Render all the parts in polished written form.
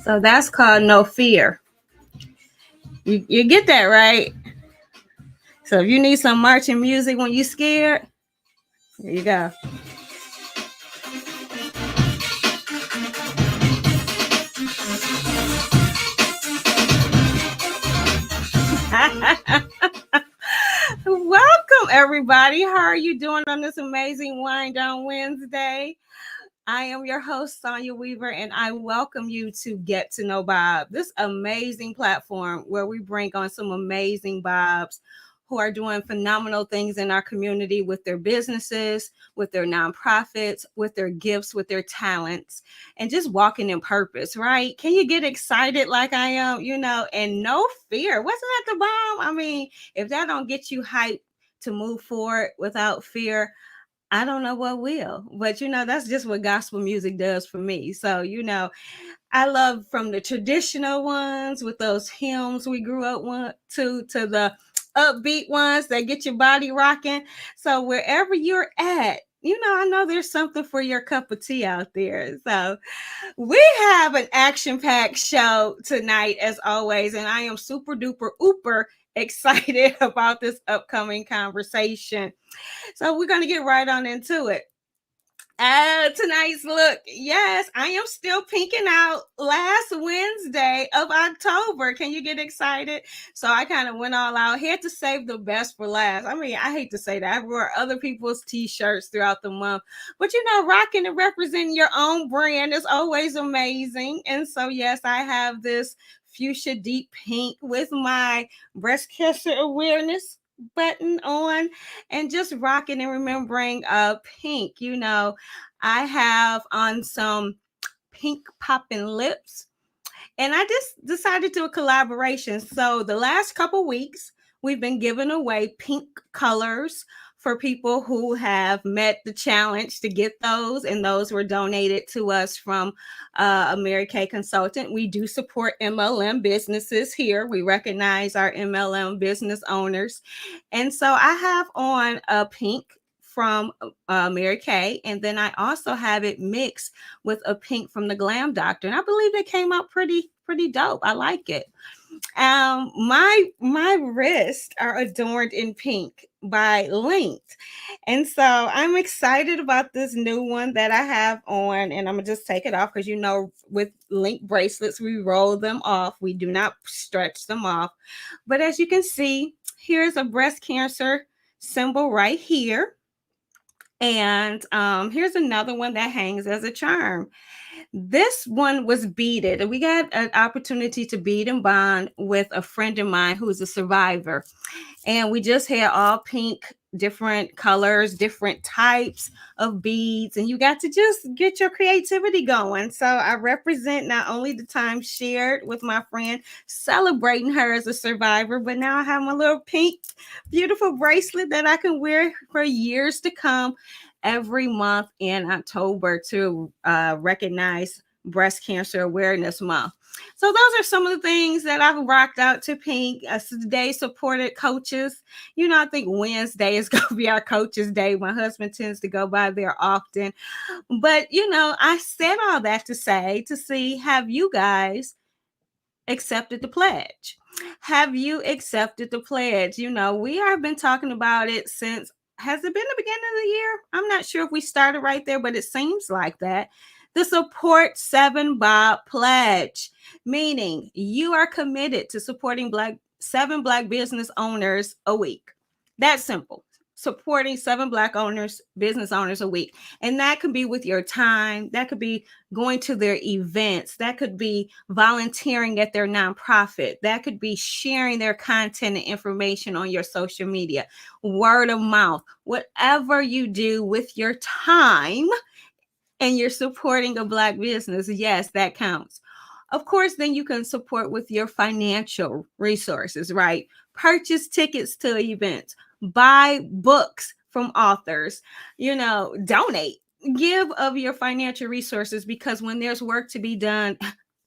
So that's called No Fear. You get that, right? So if you need some marching music when you're scared, there you go. Welcome, everybody. How are you doing on this amazing Wind Down Wednesday? I am your host, Sonia Weaver, and I welcome you to Get to Know Bob, this amazing platform where we bring on some amazing Bobs who are doing phenomenal things in our community with their businesses, with their nonprofits, with their gifts, with their talents, and just walking in purpose, right? Can you get excited like I am, and no fear? Wasn't that the bomb? I mean, if that don't get you hyped to move forward without fear, I don't know what will, but that's just what gospel music does for me. So, I love from the traditional ones with those hymns we grew up to the upbeat ones that get your body rocking. So, wherever you're at, I know there's something for your cup of tea out there. So, we have an action-packed show tonight, as always, and I am super duper ooper excited about this upcoming conversation. So we're going to get right on into it. Tonight's look, yes, I am still pinking out last Wednesday of October. Can you get excited? So I kind of went all out, had to save the best for last. I mean, I hate to say that. I wore other people's t-shirts throughout the month, but rocking and representing your own brand is always amazing. And so, yes, I have this fuchsia deep pink with my breast cancer awareness button on and just rocking and remembering pink. I have on some pink popping lips, and I just decided to do a collaboration. So the last couple weeks we've been giving away pink colors for people who have met the challenge to get those, and those were donated to us from a Mary Kay consultant. We do support MLM businesses here. We recognize our MLM business owners. And so I have on a pink from Mary Kay, and then I also have it mixed with a pink from the Glam Doctor, and I believe it came out pretty dope. I like it. My wrists are adorned in pink by Linked, and so I'm excited about this new one that I have on, and I'm gonna just take it off because with Link bracelets we roll them off. We do not stretch them off. But as you can see, here's a breast cancer symbol right here. And here's another one that hangs as a charm. This one was beaded. We got an opportunity to bead and bond with a friend of mine who's a survivor. And we just had all pink, different colors, different types of beads. And you got to just get your creativity going. So I represent not only the time shared with my friend, celebrating her as a survivor, but now I have my little pink, beautiful bracelet that I can wear for years to come every month in October to recognize Breast Cancer Awareness Month. So those are some of the things that I've rocked out to pink. Today supported coaches. I think Wednesday is going to be our coaches day. My husband tends to go by there often. But, I said all that to see, have you guys accepted the pledge? Have you accepted the pledge? We have been talking about it since, has it been the beginning of the year? I'm not sure if we started right there, but it seems like that. The Support 7 Bob Pledge, meaning you are committed to supporting 7 Black business owners a week. That's simple. Supporting 7 Black business owners a week. And that could be with your time. That could be going to their events. That could be volunteering at their nonprofit. That could be sharing their content and information on your social media, word of mouth, whatever you do with your time and you're supporting a Black business. Yes, that counts. Of course, then you can support with your financial resources, right? Purchase tickets to events, buy books from authors. Donate, give of your financial resources, because when there's work to be done,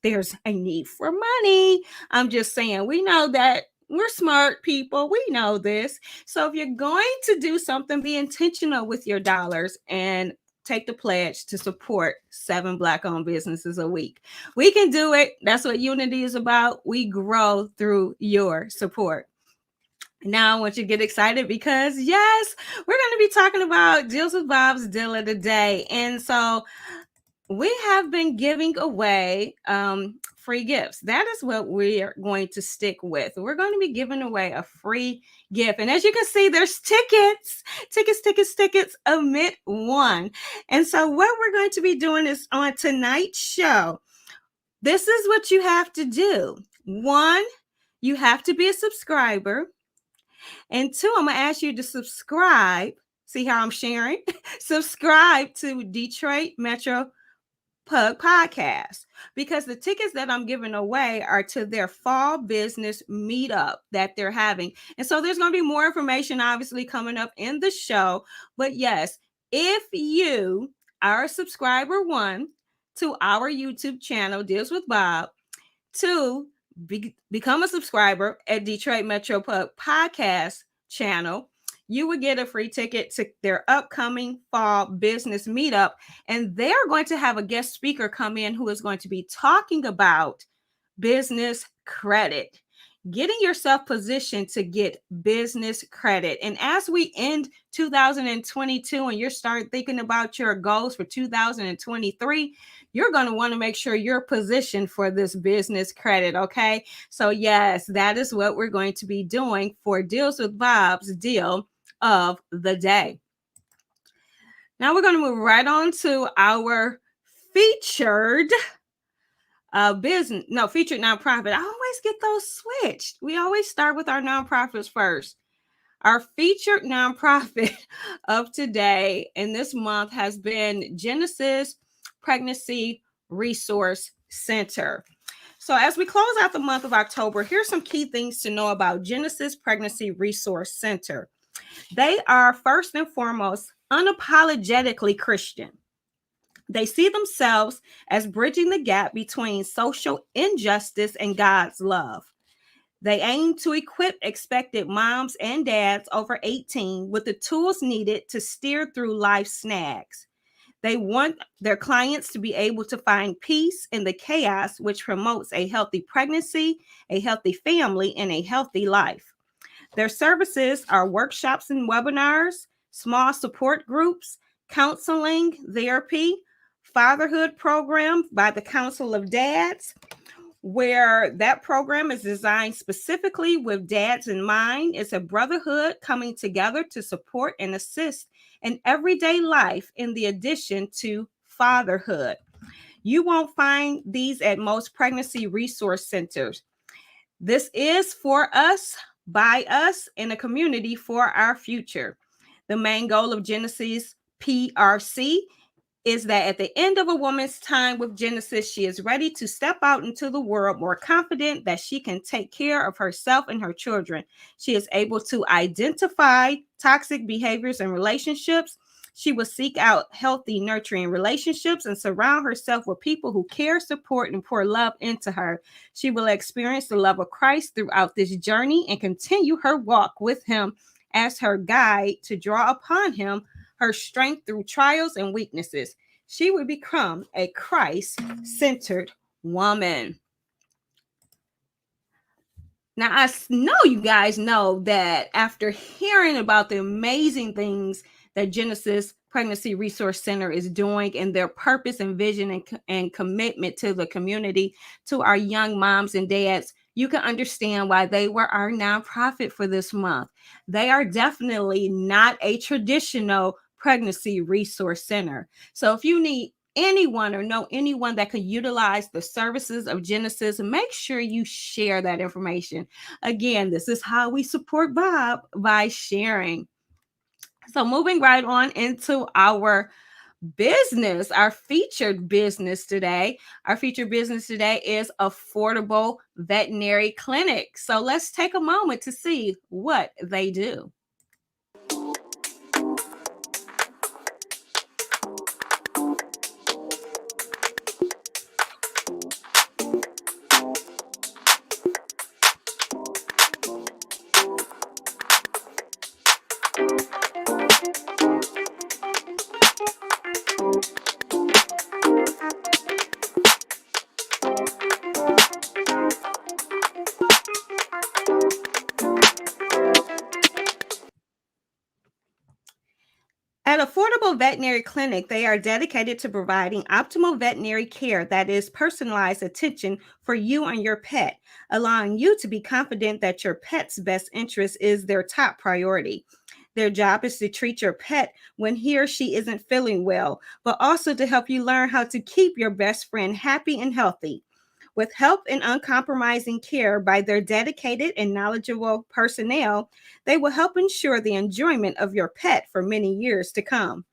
there's a need for money. I'm just saying, we know that we're smart people. We know this. So if you're going to do something, be intentional with your dollars and take the pledge to support 7 Black-owned businesses a week. We can do it. That's what unity is about. We grow through your support. Now I want you to get excited, because yes, we're going to be talking about Deals with Bob's Deal of the Day. And so we have been giving away free gifts. That is what we are going to stick with. We're going to be giving away a free gift. And as you can see, there's tickets, omit one. And so what we're going to be doing is, on tonight's show, this is what you have to do. 1, you have to be a subscriber. And 2, I'm going to ask you to subscribe. See how I'm sharing? Subscribe to Detroit Metro Pug Podcast, because the tickets that I'm giving away are to their fall business meetup that they're having. And so there's going to be more information obviously coming up in the show. But yes, if you are a subscriber, 1, to our YouTube channel, Deals with Bob, 2, become a subscriber at Detroit Metro Pug Podcast channel, you would get a free ticket to their upcoming fall business meetup. And they're going to have a guest speaker come in who is going to be talking about business credit, getting yourself positioned to get business credit. And as we end 2022 and you're start thinking about your goals for 2023, you're going to want to make sure you're positioned for this business credit. Okay. So yes, that is what we're going to be doing for Deals with Bob's Deal of the Day. Now we're going to move right on to our featured featured nonprofit. I always get those switched. We always start with our nonprofits first. Our featured nonprofit of today and this month has been Genesis Pregnancy Resource Center. So as we close out the month of October, here's some key things to know about Genesis Pregnancy Resource Center. They are first and foremost unapologetically Christian. They see themselves as bridging the gap between social injustice and God's love. They aim to equip expectant moms and dads over 18 with the tools needed to steer through life's snags. They want their clients to be able to find peace in the chaos, which promotes a healthy pregnancy, a healthy family, and a healthy life. Their services are workshops and webinars, small support groups, counseling, therapy, fatherhood program by the Council of Dads, where that program is designed specifically with dads in mind. It's a brotherhood coming together to support and assist in everyday life in the addition to fatherhood. You won't find these at most pregnancy resource centers. This is for us, by us, in a community for our future. The main goal of Genesis PRC is that at the end of a woman's time with Genesis, she is ready to step out into the world more confident that she can take care of herself and her children. She is able to identify toxic behaviors and relationships. She will seek out healthy, nurturing relationships and surround herself with people who care, support, and pour love into her. She will experience the love of Christ throughout this journey and continue her walk with him as her guide to draw upon him her strength through trials and weaknesses. She will become a Christ-centered woman. Now, I know you guys know that after hearing about the amazing things that Genesis Pregnancy Resource Center is doing and their purpose and vision and commitment to the community, to our young moms and dads, you can understand why they were our nonprofit for this month. They are definitely not a traditional pregnancy resource center. So if you need anyone or know anyone that could utilize the services of Genesis, make sure you share that information. Again, this is how we support Bob, by sharing. So moving right on into our business, our featured business today. Our featured business today is Affordable Veterinary Clinic. So let's take a moment to see what they do. Affordable Veterinary Clinic, they are dedicated to providing optimal veterinary care that is personalized attention for you and your pet, allowing you to be confident that your pet's best interest is their top priority. Their job is to treat your pet when he or she isn't feeling well, but also to help you learn how to keep your best friend happy and healthy. With help and uncompromising care by their dedicated and knowledgeable personnel, they will help ensure the enjoyment of your pet for many years to come.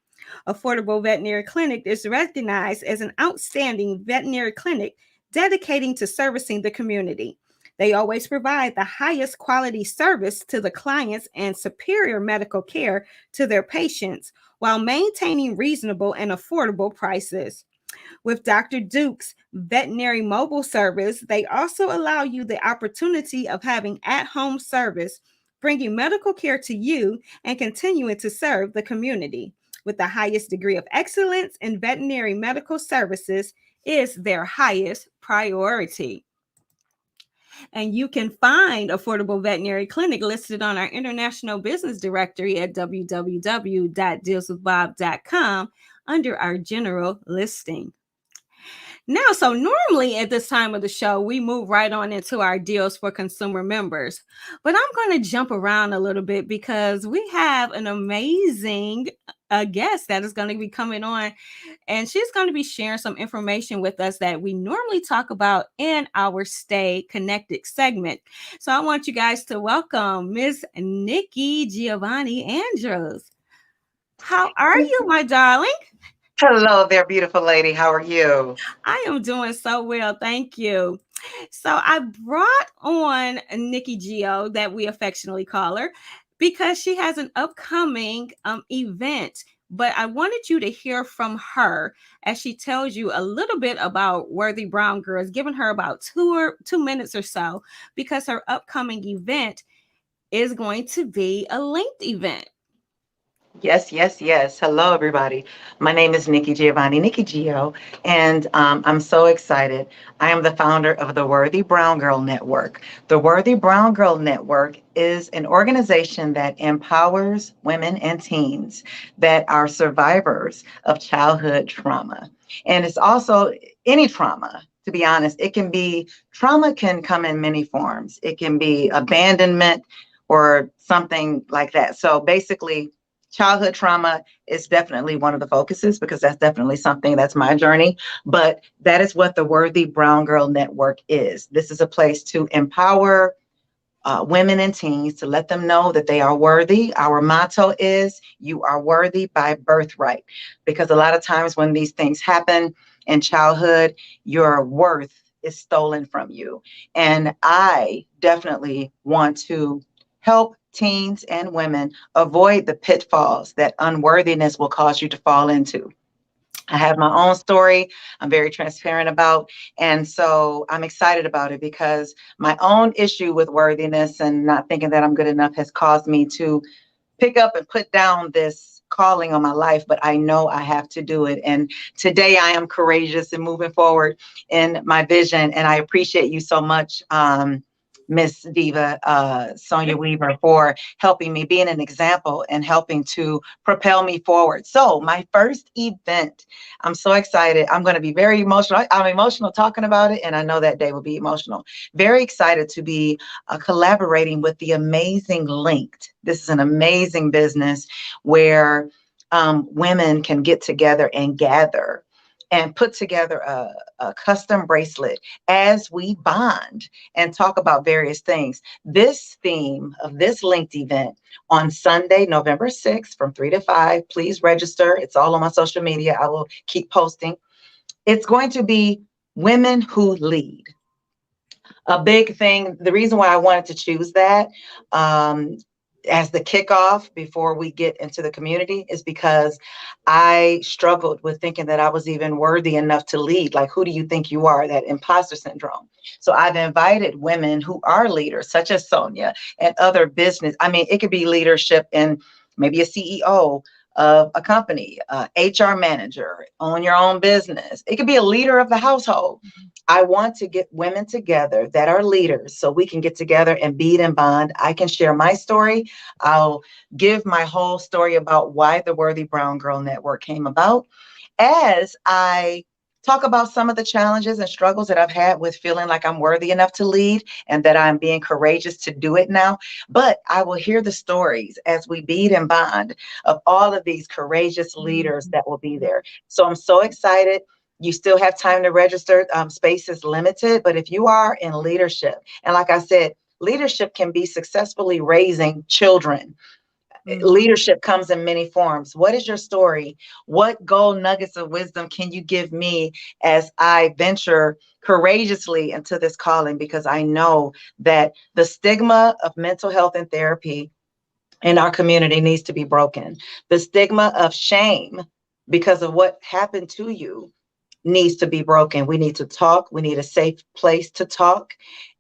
Affordable Veterinary Clinic is recognized as an outstanding veterinary clinic dedicating to servicing the community. They always provide the highest quality service to the clients and superior medical care to their patients while maintaining reasonable and affordable prices. With Dr. Duke's veterinary mobile service, they also allow you the opportunity of having at home service, bringing medical care to you and continuing to serve the community. With the highest degree of excellence in veterinary medical services is their highest priority. And you can find Affordable Veterinary Clinic listed on our International Business Directory at www.dealswithbob.com under our general listing. Now, so normally at this time of the show, we move right on into our deals for consumer members. But I'm going to jump around a little bit because we have an amazing guest that is going to be coming on, and she's going to be sharing some information with us that we normally talk about in our Stay Connected segment. So I want you guys to welcome Miss Nikki Giovanni Andrews. How are you, my darling? Hello there, beautiful lady. How are you? I am doing so well. Thank you. So I brought on Nikki Gio, that we affectionately call her, because she has an upcoming event. But I wanted you to hear from her as she tells you a little bit about Worthy Brown Girls, giving her about 2 minutes or so, because her upcoming event is going to be a linked event. Yes, yes, yes. Hello, everybody. My name is Nikki Giovanni, Nikki Gio, and I'm so excited. I am the founder of the Worthy Brown Girl Network. The Worthy Brown Girl Network is an organization that empowers women and teens that are survivors of childhood trauma. And it's also any trauma. To be honest, trauma can come in many forms. It can be abandonment or something like that. So basically, childhood trauma is definitely one of the focuses because that's definitely something that's my journey. But that is what the Worthy Brown Girl Network is. This is a place to empower women and teens, to let them know that they are worthy. Our motto is, you are worthy by birthright. Because a lot of times when these things happen in childhood, your worth is stolen from you. And I definitely want to help teens and women avoid the pitfalls that unworthiness will cause you to fall into. I have my own story I'm very transparent about. And so I'm excited about it because my own issue with worthiness and not thinking that I'm good enough has caused me to pick up and put down this calling on my life, but I know I have to do it. And today I am courageous and moving forward in my vision. And I appreciate you so much, Miss Diva, Sonia Weaver, for helping me, being an example and helping to propel me forward. So my first event, I'm so excited. I'm going to be very emotional. I'm emotional talking about it, and I know that day will be emotional. Very excited to be collaborating with the amazing Linked. This is an amazing business where women can get together and gather and put together a custom bracelet as we bond and talk about various things. This theme of this linked event on Sunday, November 6th from 3 to 5, please register. It's all on my social media. I will keep posting. It's going to be women who lead. A big thing, the reason why I wanted to choose that as the kickoff before we get into the community is because I struggled with thinking that I was even worthy enough to lead. Like, who do you think you are? That imposter syndrome. So I've invited women who are leaders, such as Sonia and other business. I mean, it could be leadership in maybe a CEO, of a company, HR manager, own your own business. It could be a leader of the household. I want to get women together that are leaders so we can get together and bead and bond. I can share my story. I'll give my whole story about why the Worthy Brown Girl Network came about as I talk about some of the challenges and struggles that I've had with feeling like I'm worthy enough to lead and that I'm being courageous to do it now. But I will hear the stories as we bead and bond of all of these courageous leaders that will be there. So I'm so excited. You still have time to register. Space is limited, but if you are in leadership, and like I said, leadership can be successfully raising children. Leadership comes in many forms. What is your story? What gold nuggets of wisdom can you give me as I venture courageously into this calling? Because I know that the stigma of mental health and therapy in our community needs to be broken. The stigma of shame because of what happened to you needs to be broken. We need to talk. We need a safe place to talk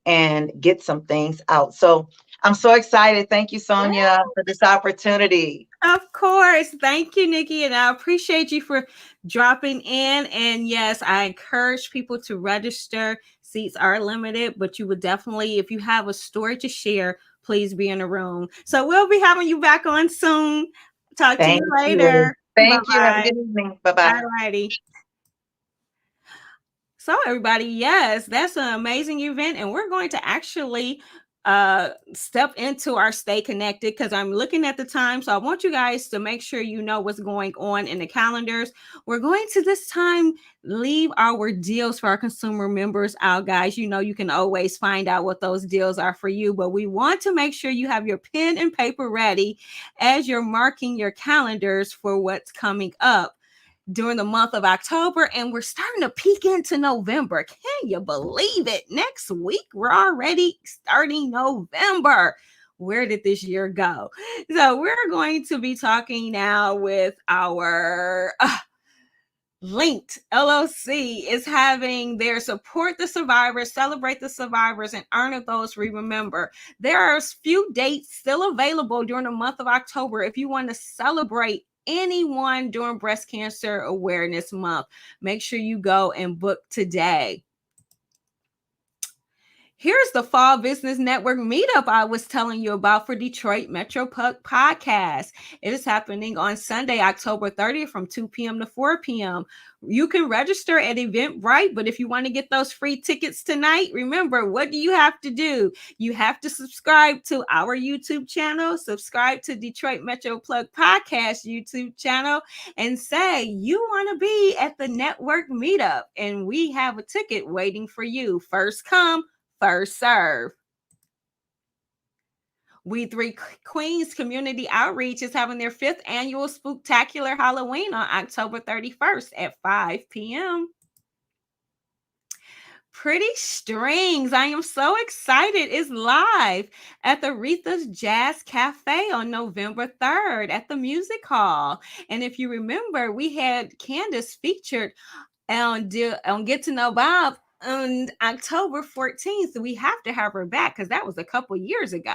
and get some things out. So I'm so excited. Thank you, Sonia, for this opportunity. Of course. Thank you, Nikki. And I appreciate you for dropping in. And yes, I encourage people to register. Seats are limited, but you would definitely, if you have a story to share, please be in the room. So we'll be having you back on soon. Talk to you Thank you. later. Bye Thank you. Have a bye. good evening. Bye-bye. All righty. So everybody, yes, that's an amazing event, and we're going to actually step into our stay connected because I'm looking at the time. So I want you guys to make sure you know what's going on in the calendars. We're going to this time leave our deals for our consumer members out, guys. You know, you can always find out what those deals are for you, but we want to make sure you have your pen and paper ready as you're marking your calendars for what's coming up during the month of October, and we're starting to peek into November. Can you believe it? Next week, we're already starting November. Where did this year go? So, we're going to be talking now with our Linked LLC is having their Support the Survivors, Celebrate the Survivors, and Honor Those We Remember. There are a few dates still available during the month of October if you want to celebrate anyone during Breast Cancer Awareness Month. Make sure you go and book today. Here's the Fall Business Network meetup I was telling you about for Detroit Metro Podcast. It is happening on Sunday, October 30th from 2 p.m. to 4 p.m. You can register at Eventbrite, but if you want to get those free tickets tonight, remember, what do you have to do? You have to subscribe to our YouTube channel, subscribe to Detroit Metro Podcast YouTube channel, and say you want to be at the network meetup. And we have a ticket waiting for you. First come, first serve. We Three Queens Community Outreach is having their 5th annual Spooktacular Halloween on October 31st at 5 p.m. Pretty Strings, I am so excited, is live at the Retha's Jazz Cafe on November 3rd at the Music Hall. And if you remember, we had Candace featured on Get to Know Bob on October 14th. We have to have her back because that was a couple years ago.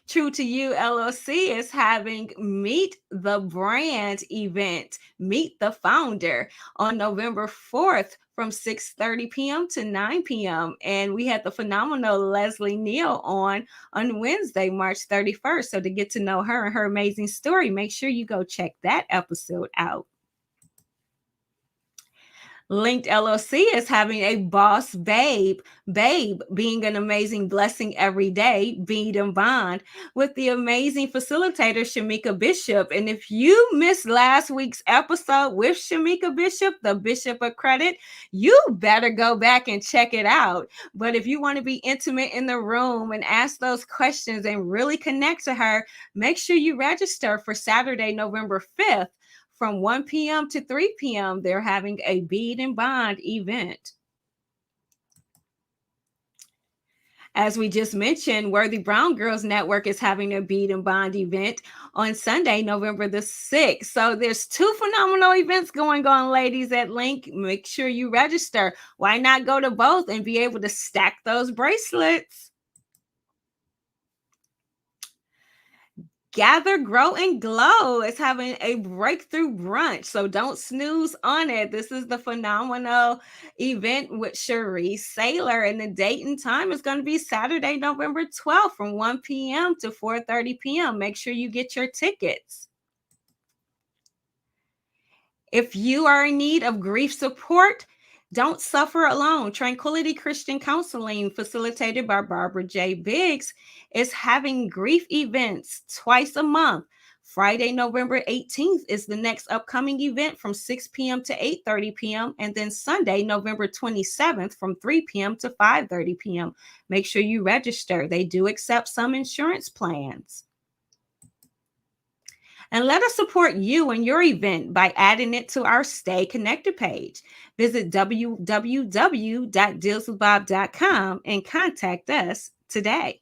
True to You LLC is having Meet the Brand event, Meet the Founder, on November 4th from 6:30 p.m. to 9 p.m. And we had the phenomenal Leslie Neal on Wednesday, March 31st. So to get to know her and her amazing story, make sure you go check that episode out. Linked LLC is having a Boss Babe being an amazing blessing every day, bead and bond, with the amazing facilitator, Shamika Bishop. And if you missed last week's episode with Shamika Bishop, the Bishop of Credit, you better go back and check it out. But if you want to be intimate in the room and ask those questions and really connect to her, make sure you register for Saturday, November 5th. From 1 p.m. to 3 p.m., they're having a Bead and Bond event. As we just mentioned, Worthy Brown Girls Network is having a Bead and Bond event on Sunday, November the 6th. So there's 2 phenomenal events going on, ladies, at Link. Make sure you register. Why not go to both and be able to stack those bracelets? Gather, Grow, and Glow is having a breakthrough brunch. So don't snooze on it. This is the phenomenal event with Charese Sailor. And the date and time is going to be Saturday, November 12th from 1 p.m. to 4:30 p.m. Make sure you get your tickets. If you are in need of grief support, don't suffer alone. Tranquility Christian Counseling, facilitated by Barbara J. Biggs, is having grief events twice a month. Friday, November 18th is the next upcoming event from 6 p.m. to 8:30 p.m. And then Sunday, November 27th from 3 p.m. to 5:30 p.m. Make sure you register. They do accept some insurance plans. And let us support you and your event by adding it to our Stay Connected page. Visit www.dealswithbob.com and contact us today.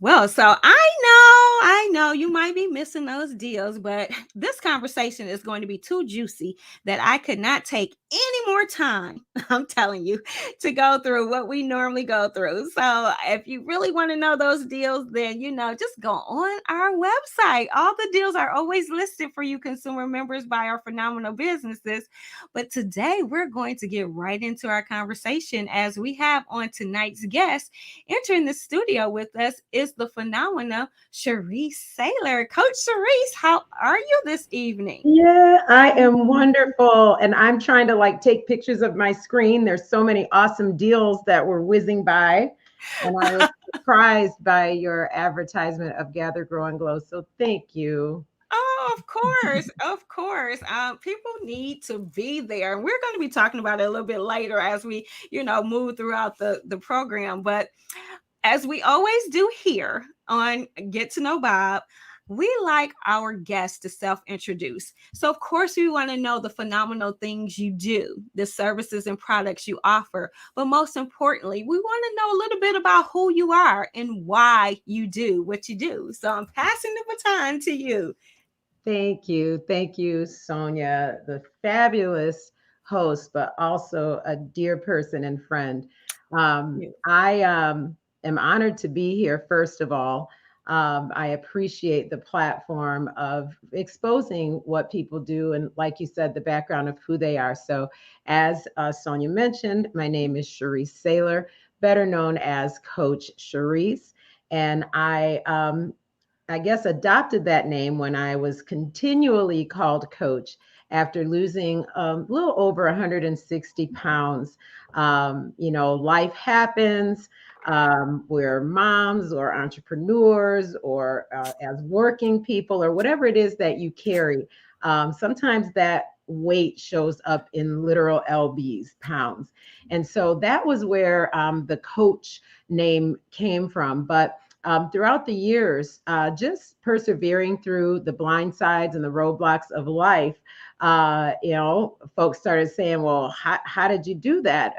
Well, so I know you might be missing those deals, but this conversation is going to be too juicy that I could not take any more time, I'm telling you, to go through what we normally go through. So if you really want to know those deals, then, just go on our website. All the deals are always listed for you consumer members by our phenomenal businesses. But today we're going to get right into our conversation as we have on tonight's guest. Entering the studio with us is the phenomenal Charese Sailor. Coach Charese, how are you this evening? Yeah, I am wonderful. And I'm trying to take pictures of my screen. There's so many awesome deals that were whizzing by. And I was surprised by your advertisement of Gather, Grow, and Glow. So thank you. Oh, of course, of course. People need to be there. And we're going to be talking about it a little bit later as we, move throughout the program. But as we always do here on Get to Know Bob, we like our guests to self-introduce. So, of course, we want to know the phenomenal things you do, the services and products you offer. But most importantly, we want to know a little bit about who you are and why you do what you do. So I'm passing the baton to you. Thank you. Thank you, Sonia, the fabulous host, but also a dear person and friend. I am honored to be here, first of all. I appreciate the platform of exposing what people do and, like you said, the background of who they are. So, as Sonia mentioned, my name is Charese Sailor, better known as Coach Charese. And I guess, adopted that name when I was continually called coach after losing a little over 160 pounds. Life happens. We're moms or entrepreneurs or as working people or whatever it is that you carry. Sometimes that weight shows up in literal lbs, pounds. And so that was where the coach name came from. But throughout the years, just persevering through the blind sides and the roadblocks of life, folks started saying, well, how did you do that?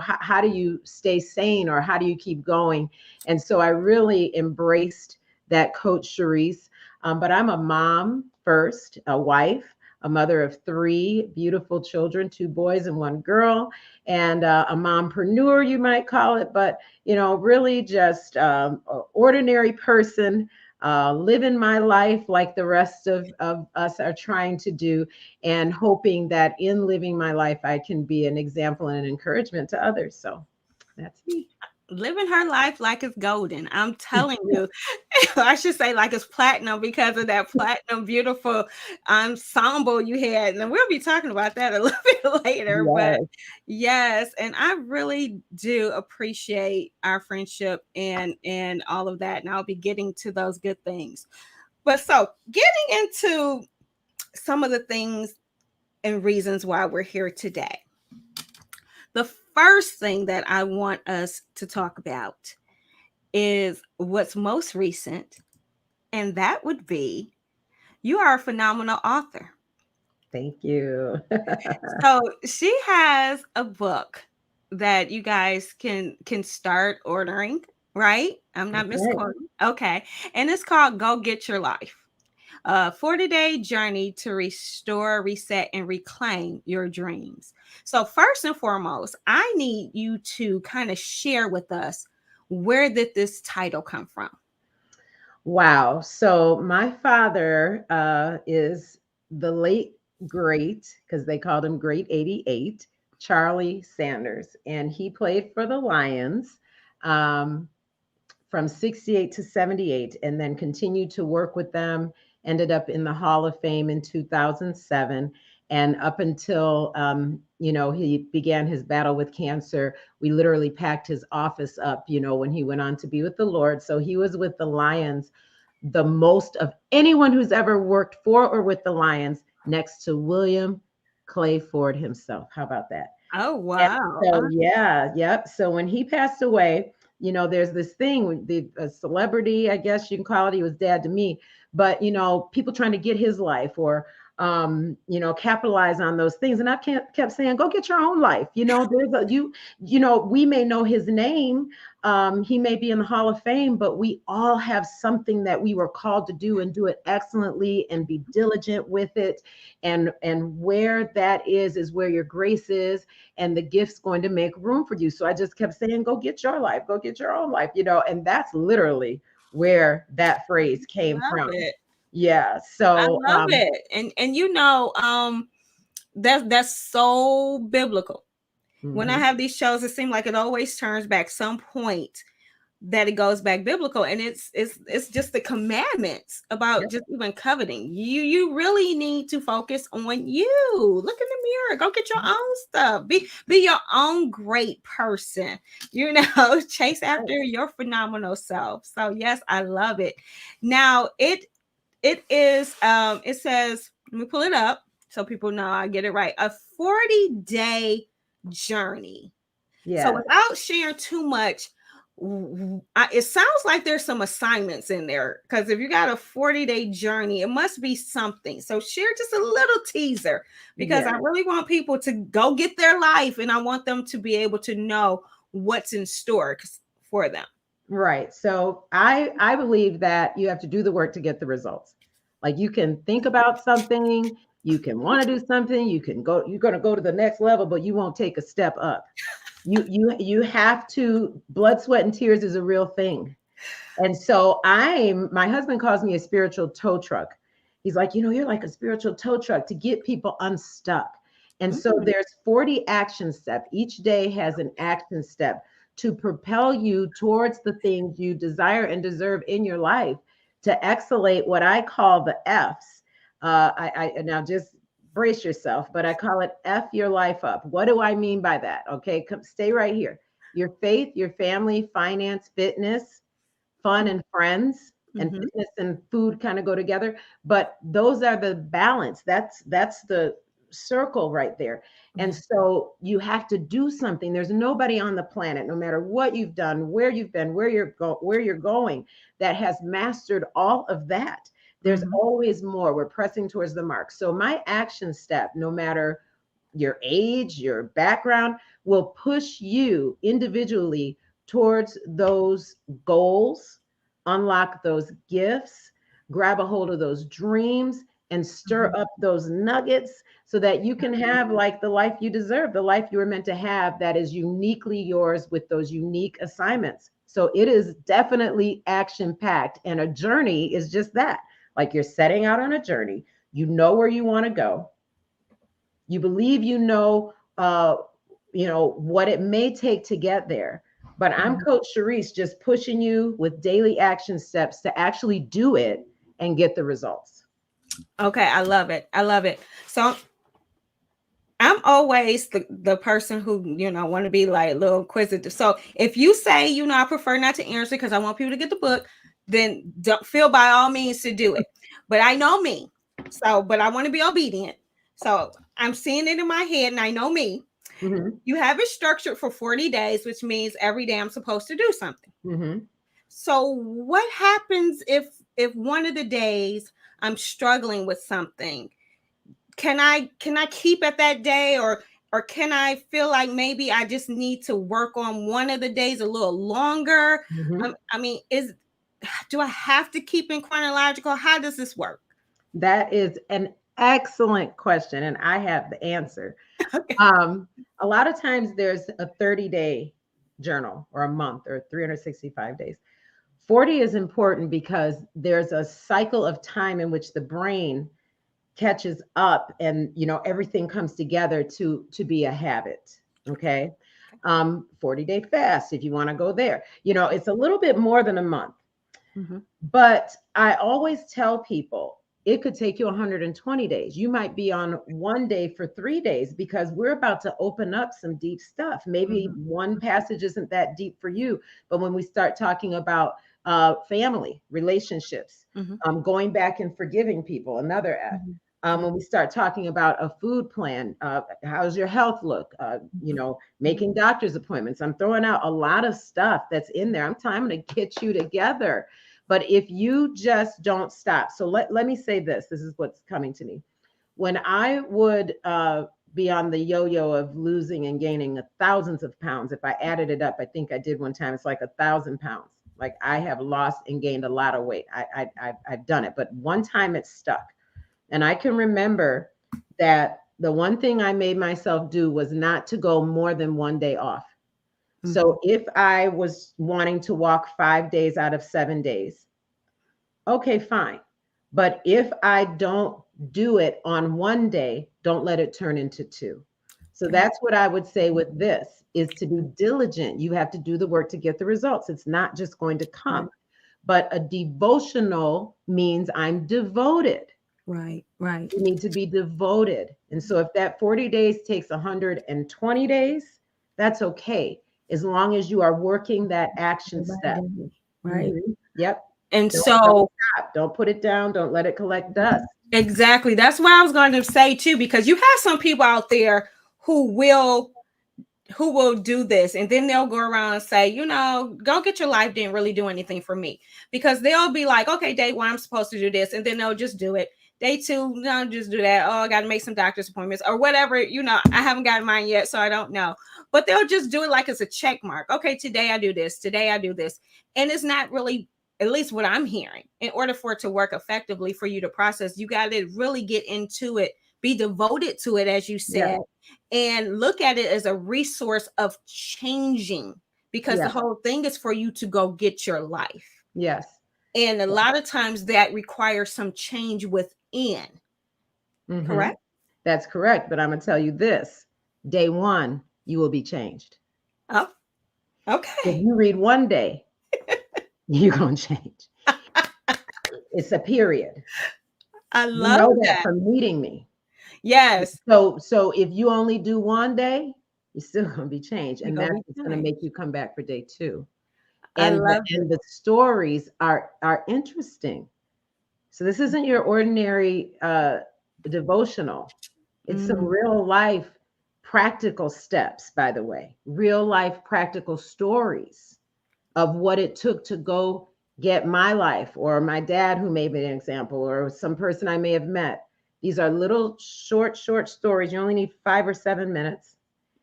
How do you stay sane, or how do you keep going? And so I really embraced that Coach Charese. But I'm a mom first, a wife, a mother of 3 beautiful children, 2 boys and 1 girl, and a mompreneur, you might call it, but really just an ordinary person, living my life like the rest of us are trying to do, and hoping that in living my life, I can be an example and an encouragement to others. So that's me. Living her life like it's golden. I'm telling you, I should say like it's platinum because of that platinum beautiful ensemble you had. And we'll be talking about that a little bit later. Yes. But yes, and I really do appreciate our friendship and all of that. And I'll be getting to those good things. But so getting into some of the things and reasons why we're here today. The first thing that I want us to talk about is what's most recent, and that would be you are a phenomenal author. Thank you. So she has a book that you guys can start ordering, right? I'm not misquoting. Okay. And it's called Go Get Your Life. A 40-day journey to restore, reset, and reclaim your dreams. So first and foremost, I need you to kind of share with us, where did this title come from? Wow. So my father is the late great, because they called him Great 88, Charlie Sanders. And he played for the Lions um, from 68 to 78 and then continued to work with them, ended up in the Hall of Fame in 2007. And up until, he began his battle with cancer, we literally packed his office up, when he went on to be with the Lord. So he was with the Lions the most of anyone who's ever worked for or with the Lions, next to William Clay Ford himself. How about that? Oh, And wow. so, yeah, yep. So when he passed away, there's this thing, the a celebrity, I guess you can call it. He was dad to me, but people trying to get his life or capitalize on those things. And I kept saying, go get your own life. There's we may know his name. He may be in the Hall of Fame, but we all have something that we were called to do and do it excellently and be diligent with it. And where that is where your grace is, and the gift's going to make room for you. So I just kept saying, go get your life, go get your own life, and that's literally where that phrase came Love from. it. Yeah. I So love it. And that's so biblical. When I mhm. have these shows, it seems like it always turns back some point that it goes back biblical, and it's just the commandments about Yep. just even coveting. You really need to focus on you. Look in the mirror, go get your own stuff, be your own great person, chase after your phenomenal self. So yes, I love it. Now it is it says, let me pull it up so people know I get it right, a 40-day journey. So Yeah. without sharing too much, it sounds like there's some assignments in there, because if you got a 40-day journey, it must be something. So share just a little teaser, because Yeah. I really want people to go get their life, and I want them to be able to know what's in store for them. Right. So I believe that you have to do the work to get the results. Like you can think about something, you can want to do something, you're going to go to the next level, but you won't take a step up. You have to, blood, sweat, and tears is a real thing. And so my husband calls me a spiritual tow truck. He's like, you're like a spiritual tow truck to get people unstuck. And so Mm. there's 40 action steps. Each day has an action step to propel you towards the things you desire and deserve in your life, to exhalate what I call the F's. I now just brace yourself, but I call it F your life up. What do I mean by that? Okay, stay right here. Your faith, your family, finance, fitness, fun and friends, and Mm-hmm. fitness and food kind of go together, but those are the balance. That's the circle right there. And so you have to do something. There's nobody on the planet, no matter what you've done, where you've been, where you're going, that has mastered all of that. There's Mm-hmm. always more. We're pressing towards the mark. So my action step, no matter your age, your background, will push you individually towards those goals, unlock those gifts, grab a hold of those dreams, and stir up those nuggets so that you can have like the life you deserve, the life you were meant to have, that is uniquely yours with those unique assignments. So it is definitely action packed, and a journey is just that. Like you're setting out on a journey, you know where you want to go, you believe what it may take to get there. But I'm Coach Charese, just pushing you with daily action steps to actually do it and get the results. Okay, I love it. I love it. So I'm always the person who, want to be like a little inquisitive. So if you say, I prefer not to answer because I want people to get the book, then don't feel by all means to do it. But I know me. So, but I want to be obedient. So I'm seeing it in my head, and I know me. Mm-hmm. You have it structured for 40 days, which means every day I'm supposed to do something. Mm-hmm. So what happens if one of the days I'm struggling with something? Can I keep at that day, or can I feel like maybe I just need to work on one of the days a little longer? Mm-hmm. Do I have to keep in chronological? How does this work? That is an excellent question, and I have the answer. Okay. A lot of times there's a 30-day journal or a month or 365 days. 40 is important because there's a cycle of time in which the brain catches up and everything comes together to be a habit. Okay. 40-day fast, if you want to go there, it's a little bit more than a month. Mm-hmm. But I always tell people it could take you 120 days. You might be on 1 day for 3 days, because we're about to open up some deep stuff. Maybe one passage isn't that deep for you, but when we start talking about family relationships, going back and forgiving people, another act. When we start talking about a food plan, how's your health look? Making doctor's appointments. I'm throwing out a lot of stuff that's in there. I'm trying to get you together. But if you just don't stop, so let me say this. This is what's coming to me. When I would be on the yo-yo of losing and gaining thousands of pounds, if I added it up, I think I did one time, it's like 1,000 pounds. Like, I have lost and gained a lot of weight. I've done it, but one time it stuck. And I can remember that the one thing I made myself do was not to go more than 1 day off. So if I was wanting to walk 5 days out of 7 days, okay, fine. But if I don't do it on 1 day, don't let it turn into 2. So that's what I would say with this, is to be diligent. You have to do the work to get the results. It's not just going to come. But a devotional means I'm devoted. Right. You need to be devoted. And so if that 40 days takes 120 days, that's okay, as long as you are working that action step. Right. Yep. And Don't stop. Don't put it down. Don't let it collect dust. Exactly. That's what I was going to say too, because you have some people out there who will do this, and then they'll go around and say, go get your life didn't really do anything for me, because they'll be like, okay, day 1, I'm supposed to do this, and then they'll just do it. Day 2, no, just do that. Oh, I got to make some doctor's appointments or whatever. I haven't gotten mine yet, so I don't know. But they'll just do it like it's a check mark. Okay, today I do this. Today I do this. And it's not really, at least what I'm hearing, in order for it to work effectively for you to process, you got to really get into it, be devoted to it, as you said, and look at it as a resource of changing, because the whole thing is for you to go get your life. Yes. And a lot of times that requires some change within. Correct? That's correct. But I'm going to tell you this. Day 1, you will be changed. Oh, okay. If you read 1 day, you're going to change. It's a period. I love that from meeting me. Yes. So if you only do 1 day, you're still going to be changed. And that's going to make you come back for day 2. And the stories are interesting. So this isn't your ordinary devotional. It's some real life practical steps, by the way, real life practical stories of what it took to go get my life, or my dad, who may be an example, or some person I may have met. These are little short stories. You only need 5 or 7 minutes,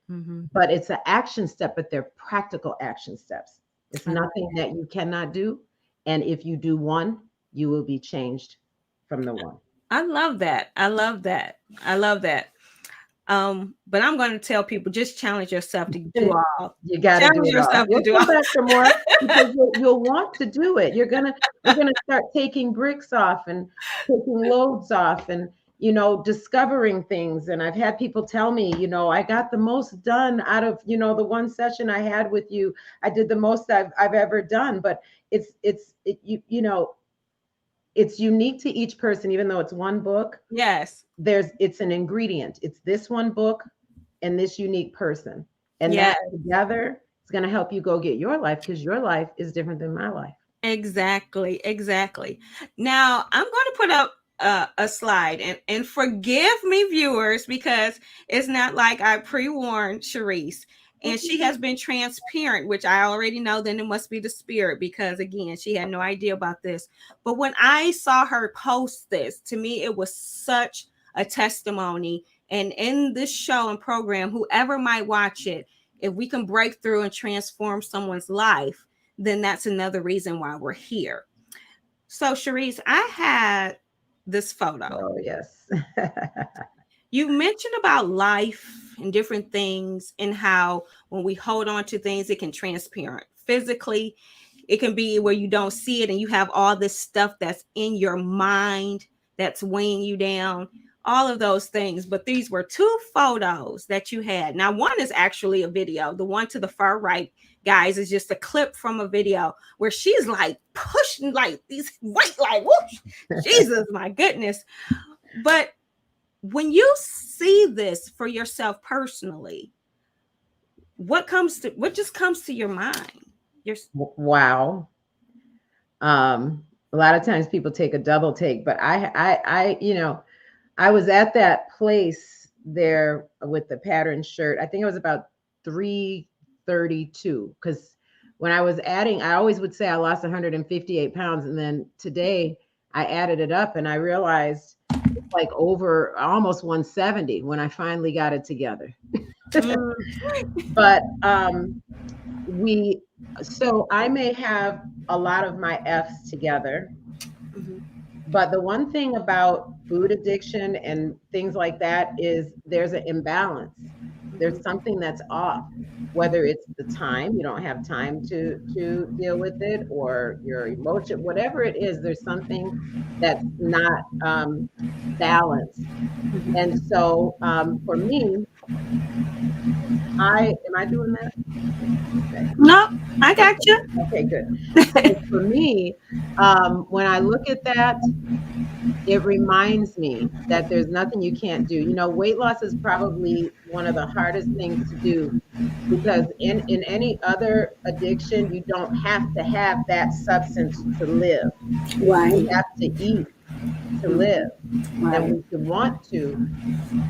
but it's an action step, but they're practical action steps. It's nothing that you cannot do. And if you do 1, you will be changed from the 1. I love that. But I'm going to tell people, just challenge yourself to do all. You got to do it all. You'll come back for more, because you'll want to do it. You're gonna start taking bricks off and taking loads off, and discovering things. And I've had people tell me, I got the most done out of the one session I had with you. I did the most I've ever done. But it's unique to each person, even though it's one book. Yes. It's an ingredient. It's this one book and this unique person. And that together is going to help you go get your life, because your life is different than my life. Exactly. Now I'm going to put up a slide, and forgive me, viewers, because it's not like I pre-warned Charese. And she has been transparent, which I already know. Then it must be the spirit, because again, she had no idea about this. But when I saw her post this, to me, it was such a testimony. And in this show and program, whoever might watch it, if we can break through and transform someone's life, then that's another reason why we're here. So, Charese, I had this photo. Oh, yes. You mentioned about life and different things, and how when we hold on to things, it can transparent physically. It can be where you don't see it and you have all this stuff that's in your mind that's weighing you down, all of those things. But these were two photos that you had. Now, one is actually a video. The one to the far right, guys, is just a clip from a video where she's like pushing like these weight, like whoosh, Jesus, my goodness. But when you see this for yourself personally, what just comes to your mind? Wow. A lot of times people take a double take, but I was at that place there with the pattern shirt. I think it was about 332, because when I was adding, I always would say I lost 158 pounds. And then today I added it up and I realized it's like over almost 170 when I finally got it together. But so I may have a lot of my F's together. But the one thing about food addiction and things like that is there's an imbalance. There's something that's off, whether it's the time, you don't have time to deal with it, or your emotion, whatever it is, there's something that's not balanced. And so for me, am I doing that? Okay. No, I got you. Okay, good. So for me, when I look at that, it reminds me that there's nothing you can't do. Weight loss is probably one of the hardest things to do, because in any other addiction, you don't have to have that substance to live. Right. You have to eat to live. Right. And we want to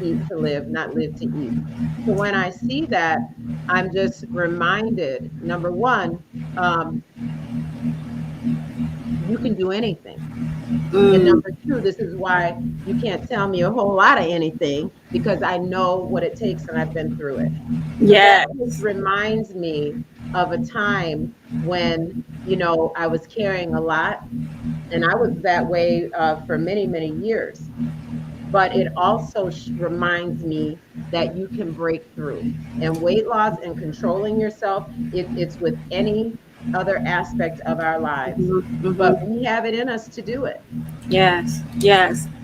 eat to live, not live to eat. So when I see that, I'm just reminded, number one, you can do anything. And number two, this is why you can't tell me a whole lot of anything, because I know what it takes and I've been through it. Yeah. So that reminds me of a time when, I was carrying a lot, and I was that way for many, many years. But it also reminds me that you can break through. And weight loss and controlling yourself, it's with any other aspect of our lives. But we have it in us to do it. Yes.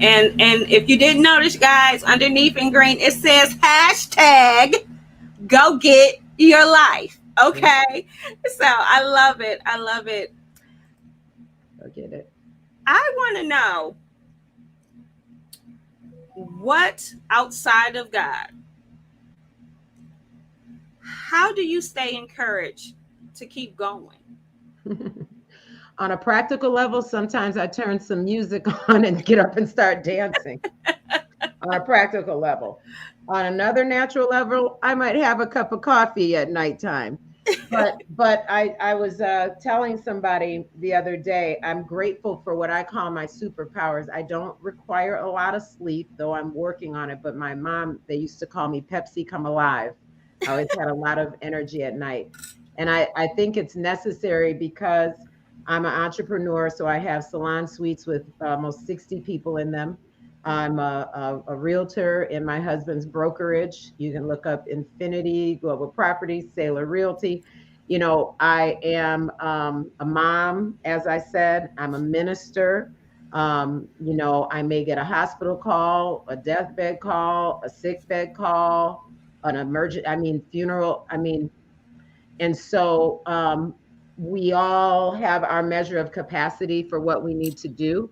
And if you didn't notice, guys, underneath in green, it says hashtag go get your life. Okay. So I love it. Go get it. I want to know, what outside of God, how do you stay encouraged to keep going? On a practical level, sometimes I turn some music on and get up and start dancing. On a practical level. On another natural level, I might have a cup of coffee at nighttime. But I was telling somebody the other day, I'm grateful for what I call my superpowers. I don't require a lot of sleep, though I'm working on it. But my mom, they used to call me Pepsi Come Alive. I always had a lot of energy at night. And I think it's necessary because I'm an entrepreneur. So I have salon suites with almost 60 people in them. I'm a realtor in my husband's brokerage. You can look up Infinity Global Properties, Sailor Realty. I am a mom, as I said. I'm a minister. I may get a hospital call, a deathbed call, a sick bed call, an funeral. And so we all have our measure of capacity for what we need to do.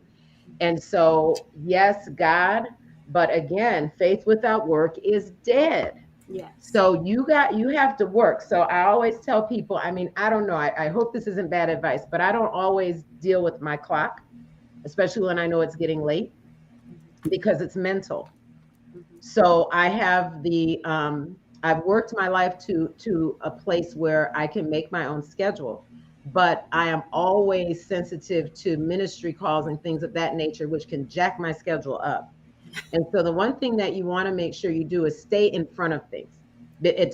And so, yes, God, but again, faith without work is dead. Yes. So you have to work. So I always tell people, I don't know, I hope this isn't bad advice, but I don't always deal with my clock, especially when I know it's getting late, because it's mental. So I have I've worked my life to a place where I can make my own schedule. But I am always sensitive to ministry calls and things of that nature, which can jack my schedule up. And so the one thing that you want to make sure you do is stay in front of things,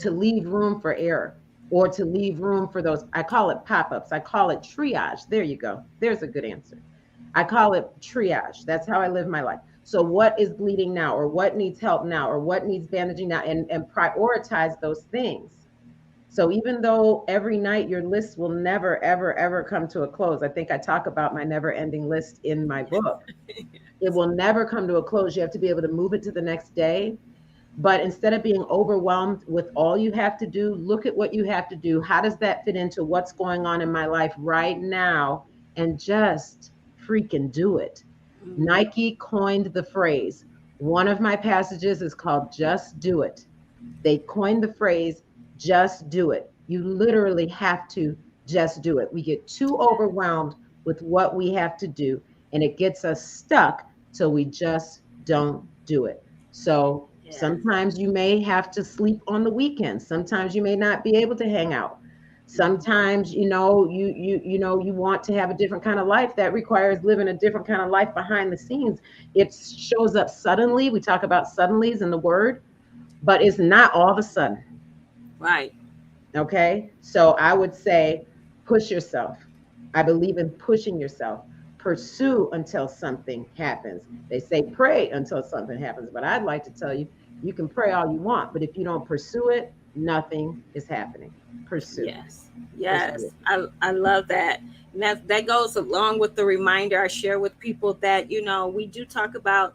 to leave room for error, or to leave room for those. I call it pop-ups. I call it triage. There you go. There's a good answer. I call it triage. That's how I live my life. So what is bleeding now, or what needs help now, or what needs bandaging now, and prioritize those things. So even though every night your list will never, ever, ever come to a close, I think I talk about my never ending list in my book. It will never come to a close. You have to be able to move it to the next day. But instead of being overwhelmed with all you have to do, look at what you have to do. How does that fit into what's going on in my life right now? And just freaking do it. Mhm. Nike coined the phrase. One of my passages is called Just Do It. They coined the phrase, just do it. You literally have to just do it. We get too overwhelmed with what we have to do, and it gets us stuck till we just don't do it. So Yes. sometimes you may have to sleep on the weekends. Sometimes you may not be able to hang out. Sometimes you want to have a different kind of life that requires living a different kind of life behind the scenes. It shows up suddenly. We talk about suddenlies in the word, but it's not all of a sudden. Right. Okay. So I would say push yourself. I believe in pushing yourself. Pursue until something happens. They say pray until something happens, but I'd like to tell you, you can pray all you want, but if you don't pursue it, nothing is happening. Pursue, Yes. pursue. Yes. I love that. And that goes along with the reminder I share with people that, we do talk about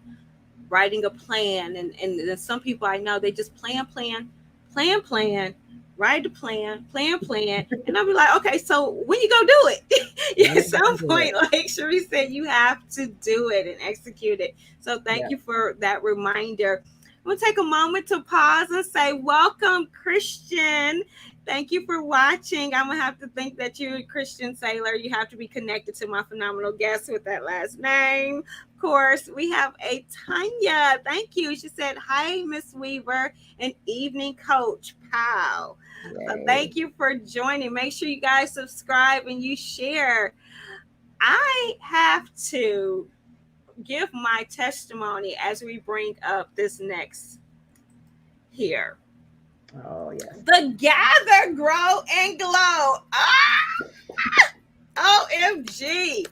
writing a plan, and then some people I know, they just plan, write a plan, and I'll be like, okay, so when you gonna do it? When At are you some gonna do it? point, like Charese said, you have to do it and execute it. So thank Yeah. you for that reminder. We'll take a moment to pause and say, welcome, Christian. Thank you for watching. I'm gonna have to think that you're Christian Sailor. You have to be connected to my phenomenal guest with that last name. Course, we have a Tanya. Thank you. She said, hi, Miss Weaver, and evening coach. Pow. So Yay. thank you for joining. Make sure you guys subscribe and you share. I have to give my testimony as we bring up this next here. Oh yes. The gather, grow, and glow. OMG.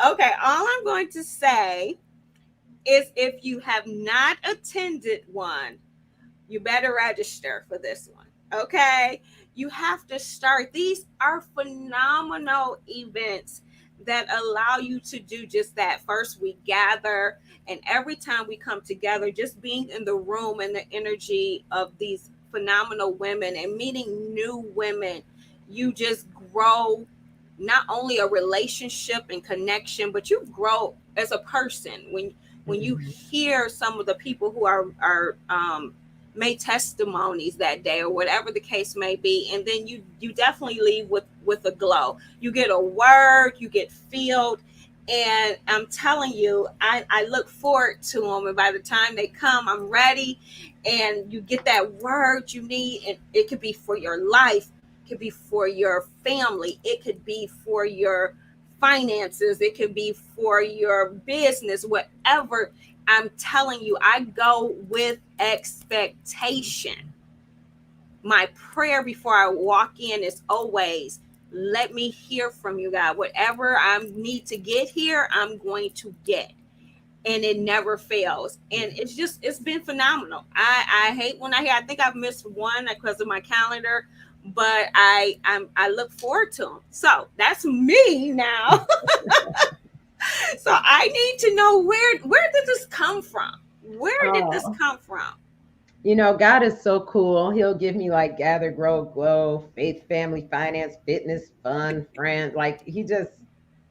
Okay, all I'm going to say is if you have not attended one, you better register for this one. Okay? You have to start. These are phenomenal events that allow you to do just that. First, we gather, and every time we come together, just being in the room and the energy of these phenomenal women and meeting new women, you just grow not only a relationship and connection, but you grow as a person when you Mhm. hear some of the people who are made testimonies that day or whatever the case may be, and then you definitely leave with a glow. You get a word, you get filled, and I'm telling you, I look forward to them, and by the time they come, I'm ready, and you get that word you need, and it could be for your life, it could be for your family, it could be for your finances, it could be for your business, whatever. I'm telling you, I go with expectation. My prayer before I walk in is always, let me hear from you, God. Whatever I need to get here, I'm going to get. And it never fails. And it's been phenomenal. I hate when I think I've missed one because of my calendar, but I look forward to them. So that's me now. So I need to know where did this come from? Where did this Oh, come from? God is so cool. He'll give me like gather, grow, glow, faith, family, finance, fitness, fun, friend. Like he just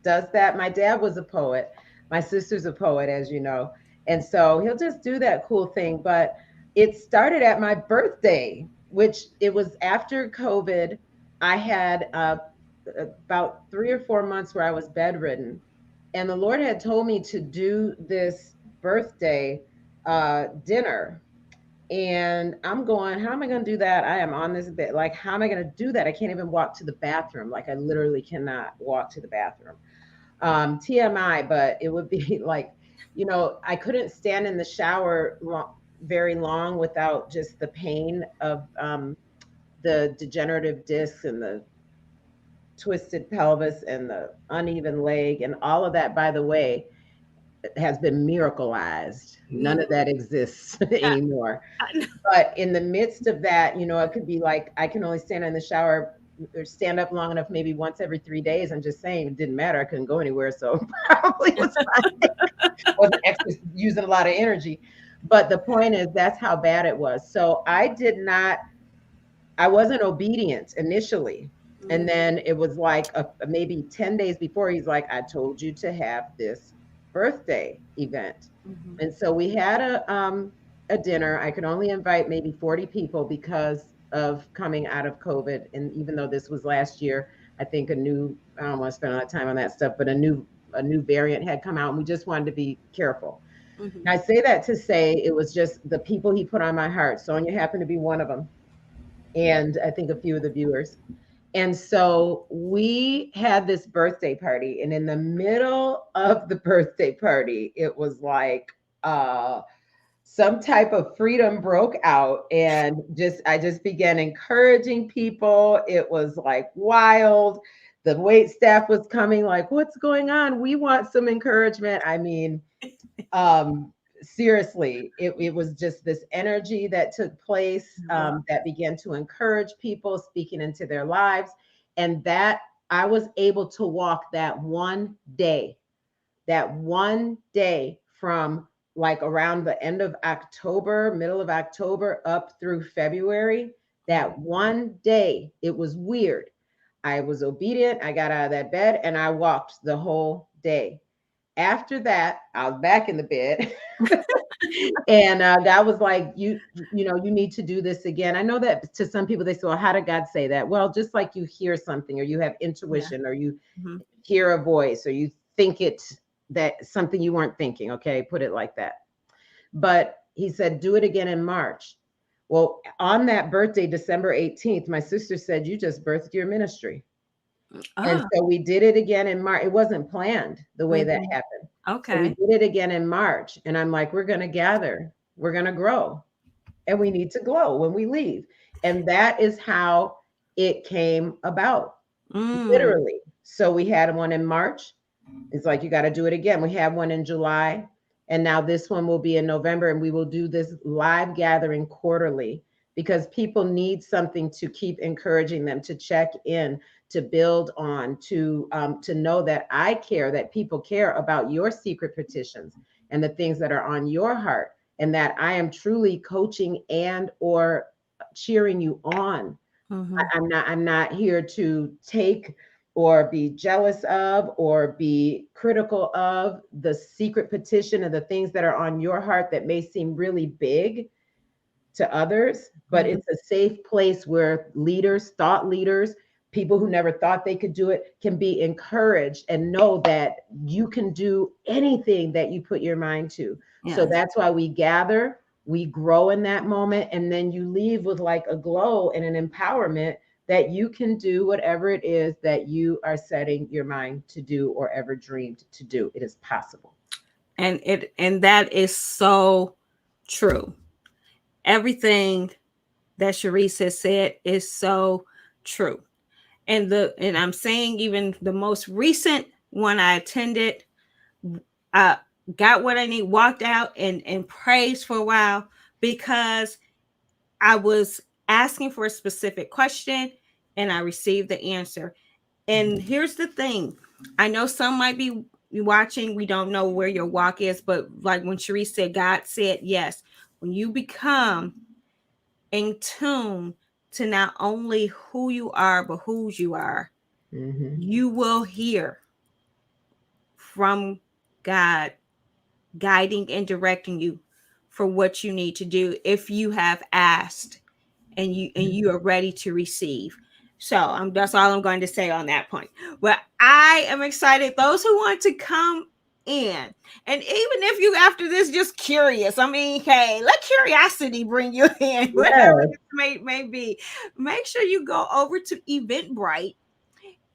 does that. My dad was a poet. My sister's a poet, as you know. And so he'll just do that cool thing. But it started at my birthday, which it was after COVID. I had about 3 or 4 months where I was bedridden. And the Lord had told me to do this birthday dinner, and I'm going, how am I going to do that? I am on this bed. Like, how am I going to do that? I can't even walk to the bathroom. Like, I literally cannot walk to the bathroom. TMI, but it would be like, I couldn't stand in the shower very long without just the pain of the degenerative discs and the twisted pelvis and the uneven leg and all of that. By the way, has been miracleized. None of that exists anymore. But in the midst of that, it could be like I can only stand in the shower or stand up long enough, maybe once every 3 days. I'm just saying it didn't matter. I couldn't go anywhere, so probably was fine. Wasn't using a lot of energy. But the point is, that's how bad it was. So I wasn't obedient initially. And then it was like maybe 10 days before, he's like, I told you to have this birthday event. And so we had a dinner. I could only invite maybe 40 people because of coming out of COVID. And even though this was last year, I think I don't want to spend a lot of time on that stuff, but a new variant had come out, and we just wanted to be careful. And I say that to say it was just the people he put on my heart. Sonia happened to be one of them, and I think a few of the viewers. And so we had this birthday party, and in the middle of the birthday party, it was like some type of freedom broke out, and I just began encouraging people. It was like wild. The wait staff was coming like, what's going on? We want some encouragement. I mean, seriously, it was just this energy that took place that began to encourage people, speaking into their lives. And that I was able to walk that one day from like around the end of October, middle of October, up through February. That one day, it was weird. I was obedient. I got out of that bed and I walked the whole day. After that, I was back in the bed. And God was like, you need to do this again. I know that to some people, they say, well, how did God say that? Well, just like you hear something, or you have intuition, or you hear a voice, or you think it's that something you weren't thinking. Okay, put it like that. But he said, do it again in March. Well, on that birthday, December 18th, my sister said, you just birthed your ministry. And so we did it again in March. It wasn't planned the way that happened. Okay. So we did it again in March. And I'm like, we're going to gather. We're going to grow. And we need to glow when we leave. And that is how it came about, literally. So we had one in March. It's like, you got to do it again. We had one in July. And now this one will be in November. And we will do this live gathering quarterly, because people need something to keep encouraging them, to check in, to build on, to know that I care, that people care about your secret petitions and the things that are on your heart, and that I am truly coaching and or cheering you on. I'm not here to take or be jealous of or be critical of the secret petition and the things that are on your heart that may seem really big to others, but it's a safe place where leaders, thought leaders, people who never thought they could do it, can be encouraged and know that you can do anything that you put your mind to. Yes. So that's why we gather, we grow in that moment, and then you leave with like a glow and an empowerment that you can do whatever it is that you are setting your mind to do or ever dreamed to do. It is possible. And that is so true. Everything that Charese has said is so true. And I'm saying, even the most recent one I attended, I got what I need, walked out and praised for a while, because I was asking for a specific question and I received the answer. And here's the thing. I know some might be watching. We don't know where your walk is, but like when Charese said, God said yes. When you become in tune to not only who you are, but whose you are, you will hear from God guiding and directing you for what you need to do if you have asked and you are ready to receive. So that's all I'm going to say on that point. But I am excited. Those who want to come in, and even if you after this just curious, I mean, hey, let curiosity bring you in, whatever it may be. Make sure you go over to Eventbrite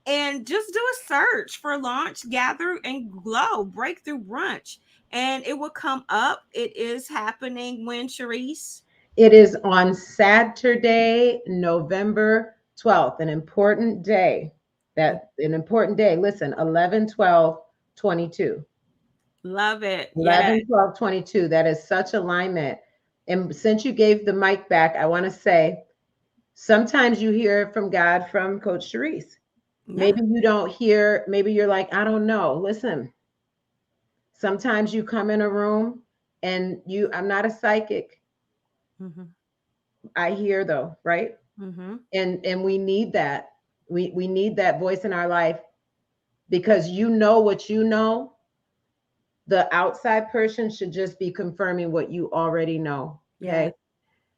and just do a search for Launch, Gather, and Glow Breakthrough Brunch, and it will come up. It is happening when, Charese? It is on Saturday, November 12th, an important day. Listen, 11/12/22. Love it. Yeah. 11, 12, 22. That is such alignment. And since you gave the mic back, I want to say sometimes you hear from God from Coach Charese. Yeah. Maybe you don't hear, maybe you're like, I don't know. Listen, sometimes you come in a room and I'm not a psychic. Mm-hmm. I hear though, right? Mm-hmm. And we need that. We need that voice in our life because you know what you know. The outside person should just be confirming what you already know. Okay. Yeah.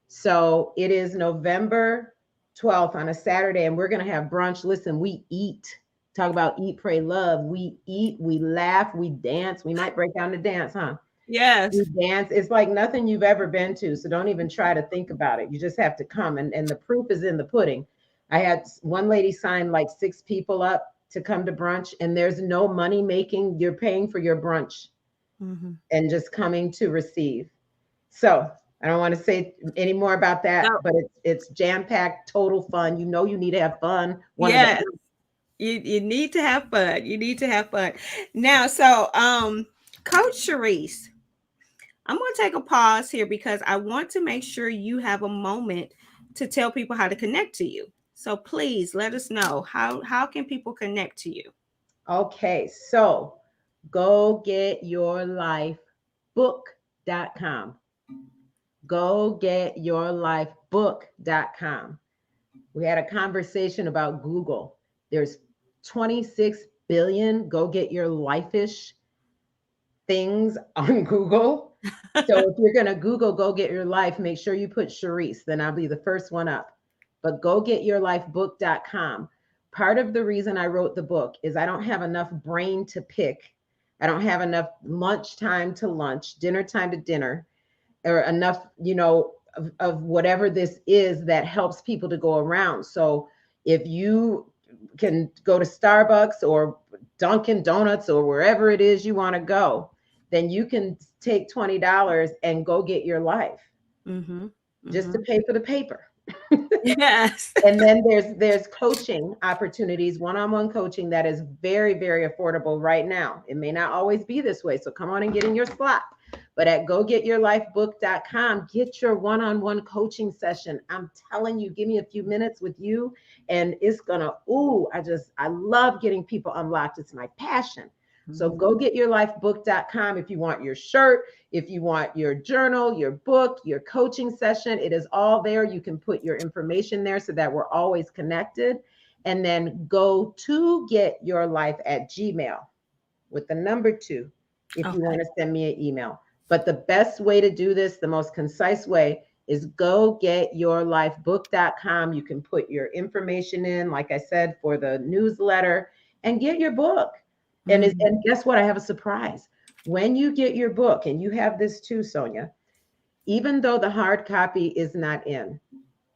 So it is November 12th on a Saturday, and we're going to have brunch. Listen, we eat. Talk about eat, pray, love. We eat, we laugh, we dance. We might break down the dance, huh? Yes. We dance. It's like nothing you've ever been to. So don't even try to think about it. You just have to come. And the proof is in the pudding. I had one lady sign like 6 people up to come to brunch, and there's no money making. You're paying for your brunch Mm-hmm. and just coming to receive. So I don't want to say any more about that, No. but it's jam-packed, total fun. You know you need to have fun. One of Yeah. the You need to have fun. You need to have fun. Now, so Coach Charese, I'm going to take a pause here because I want to make sure you have a moment to tell people how to connect to you. So please let us know how can people connect to you. Okay, so go get your life book.com. Go get your life book.com. We had a conversation about Google. There's 26 billion go get your life-ish things on Google. So if you're going to Google go get your life, make sure you put Charese, then I'll be the first one up. But go get your life book.com. Part of the reason I wrote the book is I don't have enough brain to pick. I don't have enough lunch time to lunch, dinner time to dinner, or enough, of whatever this is that helps people to go around. So if you can go to Starbucks or Dunkin' Donuts or wherever it is you want to go, then you can take $20 and go get your life Mm-hmm. just to Mm-hmm. pay for the paper. Yes. And then there's coaching opportunities, one-on-one coaching that is very, very affordable right now. It may not always be this way, so come on and get in your slot. But at gogetyourlifebook.com, get your one-on-one coaching session. I'm telling you, give me a few minutes with you, and it's gonna, I love getting people unlocked. It's my passion. So go getyourlifebook.com if you want your shirt, if you want your journal, your book, your coaching session, it is all there. You can put your information there so that we're always connected. And then go to getyourlife@gmail with the number 2 if you want to send me an email. But the best way to do this, the most concise way, is go getyourlifebook.com. You can put your information in, like I said, for the newsletter, and get your book. And guess what? I have a surprise. When you get your book, and you have this too, Sonia, even though the hard copy is not in,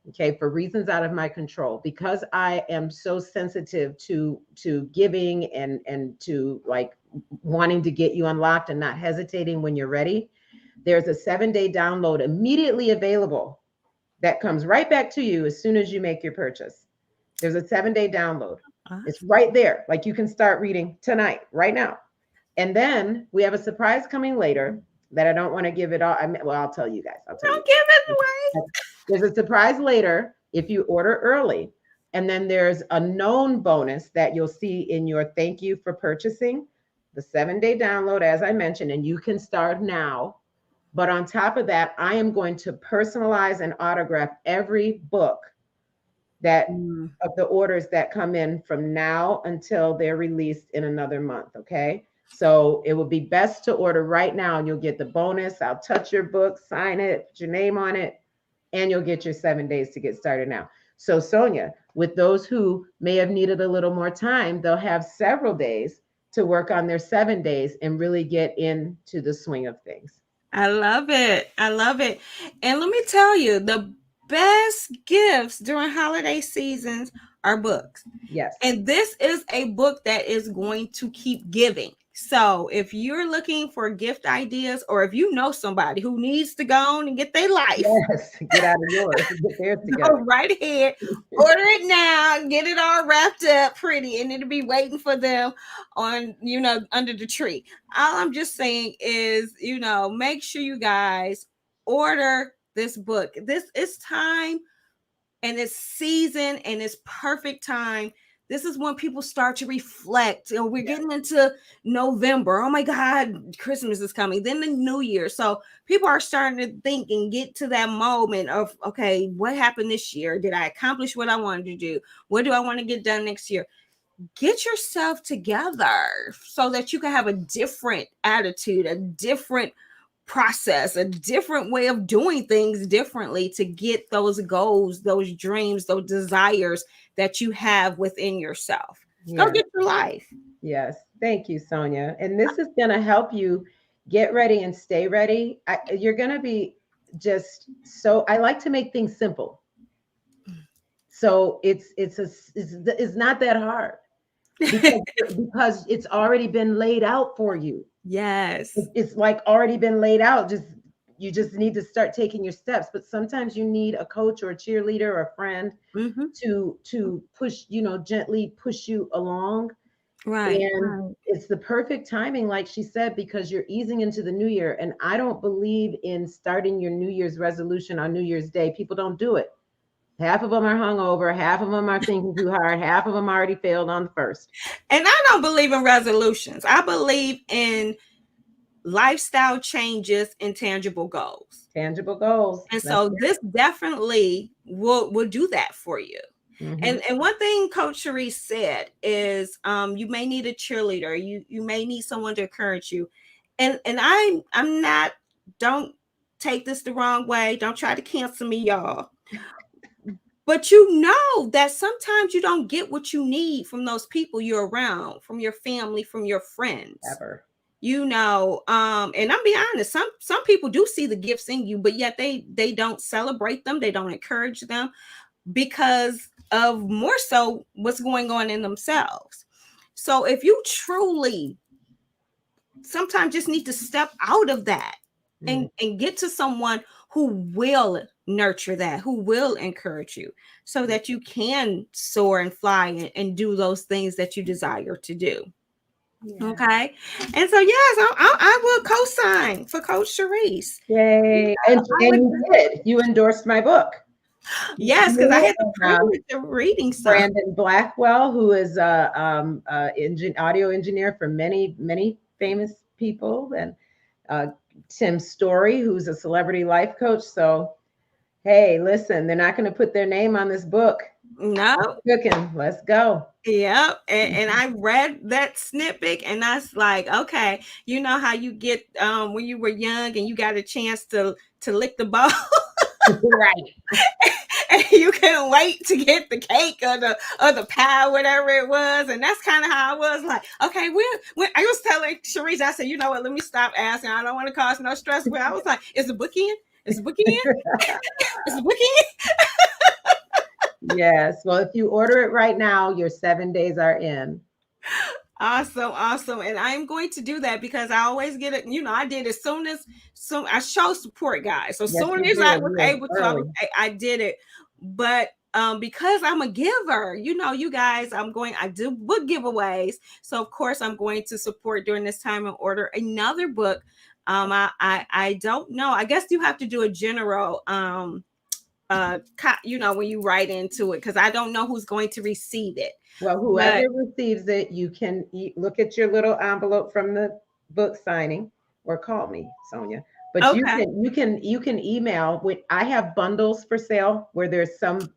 okay, for reasons out of my control, because I am so sensitive to giving and to like wanting to get you unlocked and not hesitating when you're ready, there's a 7-day download immediately available that comes right back to you as soon as you make your purchase. There's a 7-day download. It's right there. Like you can start reading tonight, right now. And then we have a surprise coming later that I don't want to give it all. I'll tell you guys. Don't give it away. There's a surprise later if you order early. And then there's a known bonus that you'll see in your thank you for purchasing, the 7-day download, as I mentioned, and you can start now. But on top of that, I am going to personalize and autograph every book that of the orders that come in from now until they're released in another month. Okay. So it would be best to order right now and you'll get the bonus. I'll touch your book, sign it, put your name on it, and you'll get your 7 days to get started now. So Sonia, with those who may have needed a little more time, they'll have several days to work on their 7 days and really get into the swing of things. I love it. I love it. And let me tell you, the best gifts during holiday seasons are books. Yes. And this is a book that is going to keep giving. So if you're looking for gift ideas, or if you know somebody who needs to go on and get their life, Yes, get out of yours and get theirs go together. right ahead, order it now, get it all wrapped up pretty, and it'll be waiting for them on, under the tree. All I'm just saying is, make sure you guys order this book. This is time, and it's season, and it's perfect time. This is when people start to reflect. We're getting into November. Oh my God, Christmas is coming. Then the New Year. So people are starting to think and get to that moment of, okay, what happened this year? Did I accomplish what I wanted to do? What do I want to get done next year? Get yourself together so that you can have a different attitude, a different process, a different way of doing things differently to get those goals, those dreams, those desires that you have within yourself. Go get your life. Yes. Thank you, Sonia. And this is going to help you get ready and stay ready. You're going to be just so, I like to make things simple. So it's not that hard because it's already been laid out for you. Yes. It's like already been laid out. You just need to start taking your steps. But sometimes you need a coach or a cheerleader or a friend to push, gently push you along. Right. And it's the perfect timing, like she said, because you're easing into the new year. And I don't believe in starting your New Year's resolution on New Year's Day. People don't do it. Half of them are hungover, half of them are thinking too hard, half of them already failed on the first. And I don't believe in resolutions. I believe in lifestyle changes and tangible goals. Tangible goals. And so this definitely will do that for you. And one thing Coach Charese said is you may need a cheerleader. You may need someone to encourage you. And I'm not, don't take this the wrong way. Don't try to cancel me, y'all. But that sometimes you don't get what you need from those people you're around, from your family, from your friends. Ever. And I'm being honest, some people do see the gifts in you, but yet they don't celebrate them. They don't encourage them because of more so what's going on in themselves. So if you truly sometimes just need to step out of that and get to someone who will nurture that, who will encourage you so that you can soar and fly and do those things that you desire to do. Yeah. Okay. And so, yes, I will co-sign for Coach Charese. Yay. And you did. You endorsed my book. Yes, because I had the privilege of reading some. Brandon Blackwell, who is audio engineer for many, many famous people, and Tim Story, who's a celebrity life coach. So, hey, listen, they're not going to put their name on this book. No. Cooking. Let's go. Yep. And I read that snippet and that's like, okay, you know how you get when you were young and you got a chance to lick the ball. Right. And you couldn't wait to get the cake or the pie, whatever it was. And that's kind of how I was like, okay, when I was telling Charese, I said, you know what, let me stop asking. I don't want to cause no stress. But I was like, is the book in? Is the book in? Is the book in? Yes. Well, if you order it right now, your 7 days are in. Awesome. And I'm going to do that because I always get it. I did as soon as I show support, guys. So yes, soon as I was able to, I did it. But because I'm a giver, you guys, I do book giveaways. So of course I'm going to support during this time and order another book. I don't know. I guess you have to do a general when you write into it, because I don't know who's going to receive it. Well, whoever receives it, you can look at your little envelope from the book signing or call me, Sonia. But okay. you can email. I have bundles for sale where there's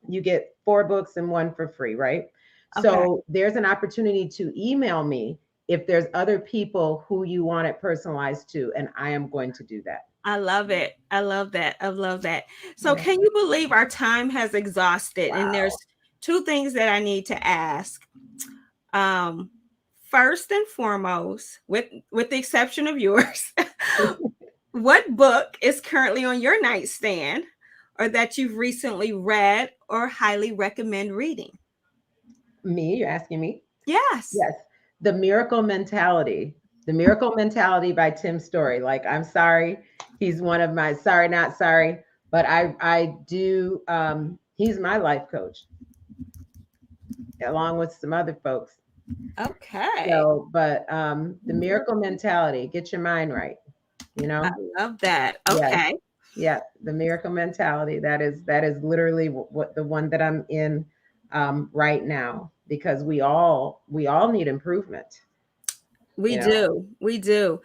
you get 4 books and 1 for free, right? Okay. So there's an opportunity to email me if there's other people who you want it personalized to, and I am going to do that. I love it. I love that. So can you believe our time has exhausted? Wow. And there's 2 things that I need to ask. First and foremost, with the exception of yours, what book is currently on your nightstand or that you've recently read or highly recommend reading? Me? You're asking me? Yes. Yes. The Miracle Mentality. The Miracle Mentality by Tim Story. Like, I'm sorry, he's one of my sorry, not sorry, but I do. He's my life coach, along with some other folks. Okay. So, but the Miracle Mentality, get your mind right. You know. I love that. Yes. Okay. Yeah, the Miracle Mentality. That is literally what the one that I'm in right now, because we all need improvement. We You know. do. We do.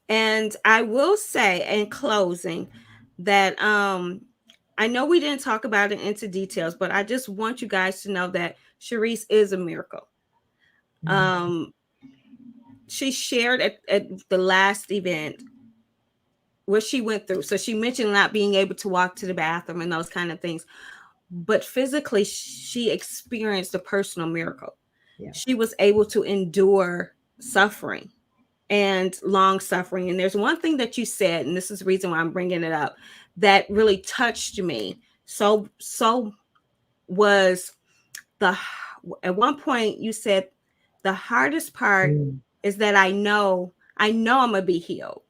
And I will say in closing that I know we didn't talk about it into details, but I just want you guys to know that Charese is a miracle. Um, she shared at the last event what she went through. So she mentioned not being able to walk to the bathroom and those kind of things. But physically, she experienced a personal miracle. Yeah. She was able to endure suffering and long suffering. And there's one thing that you said, and this is the reason why I'm bringing it up, that really touched me. So was the at one point you said the hardest part is that I know I'm gonna be healed.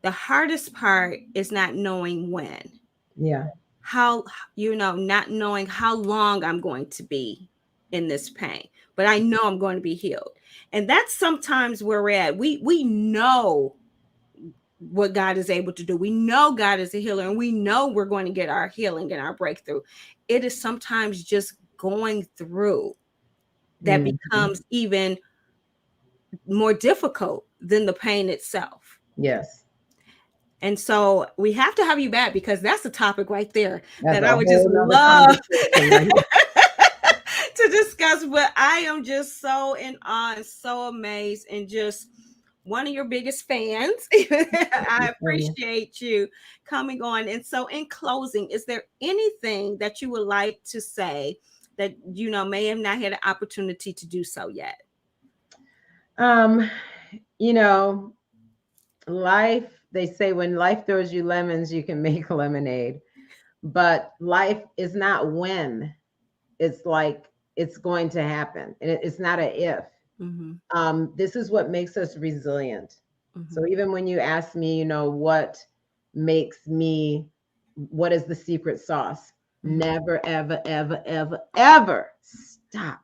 The hardest part is not knowing when. Yeah. How, not knowing how long I'm going to be in this pain, but I know I'm going to be healed. And that's sometimes where we're at. We know what God is able to do. We know God is a healer, and we know we're going to get our healing and our breakthrough. It is sometimes just going through that becomes even more difficult than the pain itself. Yes. And so we have to have you back, because that's a topic right there That's that a I would just whole nother love conversation. to discuss. But I am just so in awe and so amazed, and just one of your biggest fans. I appreciate you coming on. And so in closing, is there anything that you would like to say that may have not had an opportunity to do so yet? You know, life, they say when life throws you lemons, you can make lemonade. But life is not when, it's like it's going to happen. And it's not a if. This is what makes us resilient. So even when you ask me, what makes me, what is the secret sauce? Never, ever, ever, ever, ever stop.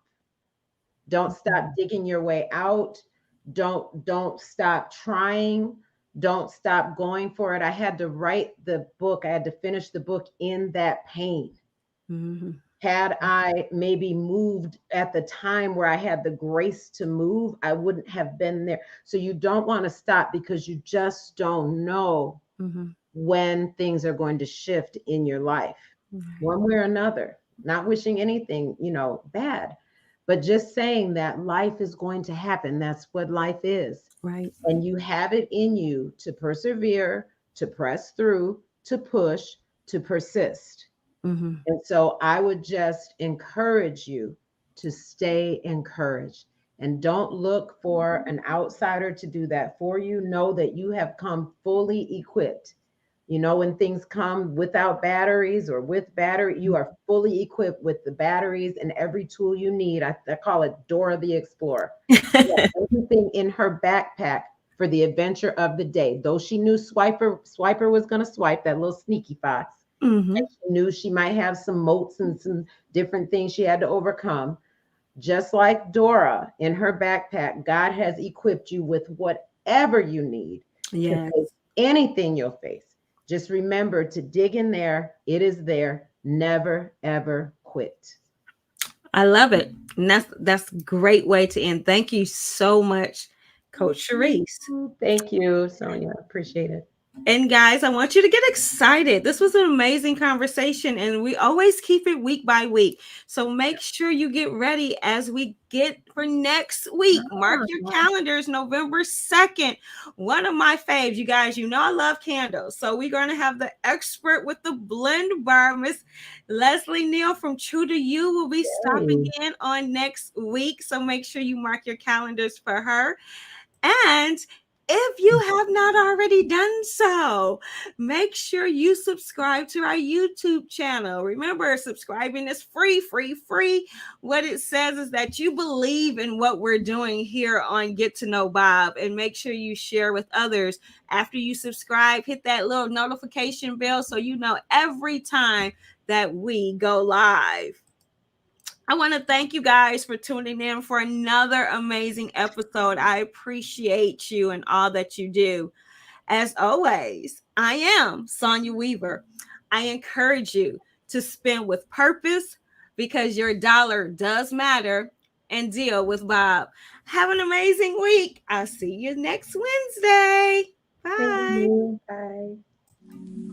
Don't stop digging your way out. Don't stop trying. Don't stop going for it. I had to write the book. I had to finish the book in that pain. Had I maybe moved at the time where I had the grace to move, I wouldn't have been there. So you don't want to stop, because you just don't know when things are going to shift in your life, one way or another. Not wishing anything, bad, but just saying that life is going to happen. That's what life is. Right. And you have it in you to persevere, to press through, to push, to persist. And so I would just encourage you to stay encouraged, and don't look for an outsider to do that for you. Know that you have come fully equipped. When things come without batteries or with battery, you are fully equipped with the batteries and every tool you need. I call it Dora the Explorer. Everything in her backpack for the adventure of the day. Though she knew Swiper was going to swipe, that little sneaky fox. And she knew she might have some moats and some different things she had to overcome. Just like Dora in her backpack, God has equipped you with whatever you need to face anything you'll face. Just remember to dig in there. It is there. Never, ever quit. I love it. And that's a great way to end. Thank you so much, Coach Charese. Thank you, Sonia. Appreciate it. And guys, I want you to get excited. This was an amazing conversation, and we always keep it week by week. So make sure you get ready as we get for next week. Mark your calendars, November 2nd. One of my faves, you guys, I love candles. So we're going to have the expert with the blend bar, Miss Leslie Neal from True to You, will be stopping in on next week. So make sure you mark your calendars for her. And If you have not already done so, make sure you subscribe to our YouTube channel. Remember, subscribing is free, free, free. What it says is that you believe in what we're doing here on Get to Know Bob, and make sure you share with others. After you subscribe, hit that little notification bell so you know every time that we go live. I want to thank you guys for tuning in for another amazing episode. I appreciate you and all that you do. As always, I am Sonia Weaver. I encourage you to spend with purpose because your dollar does matter, and deal with Bob. Have an amazing week. I'll see you next Wednesday. Thank Bye. you. Bye.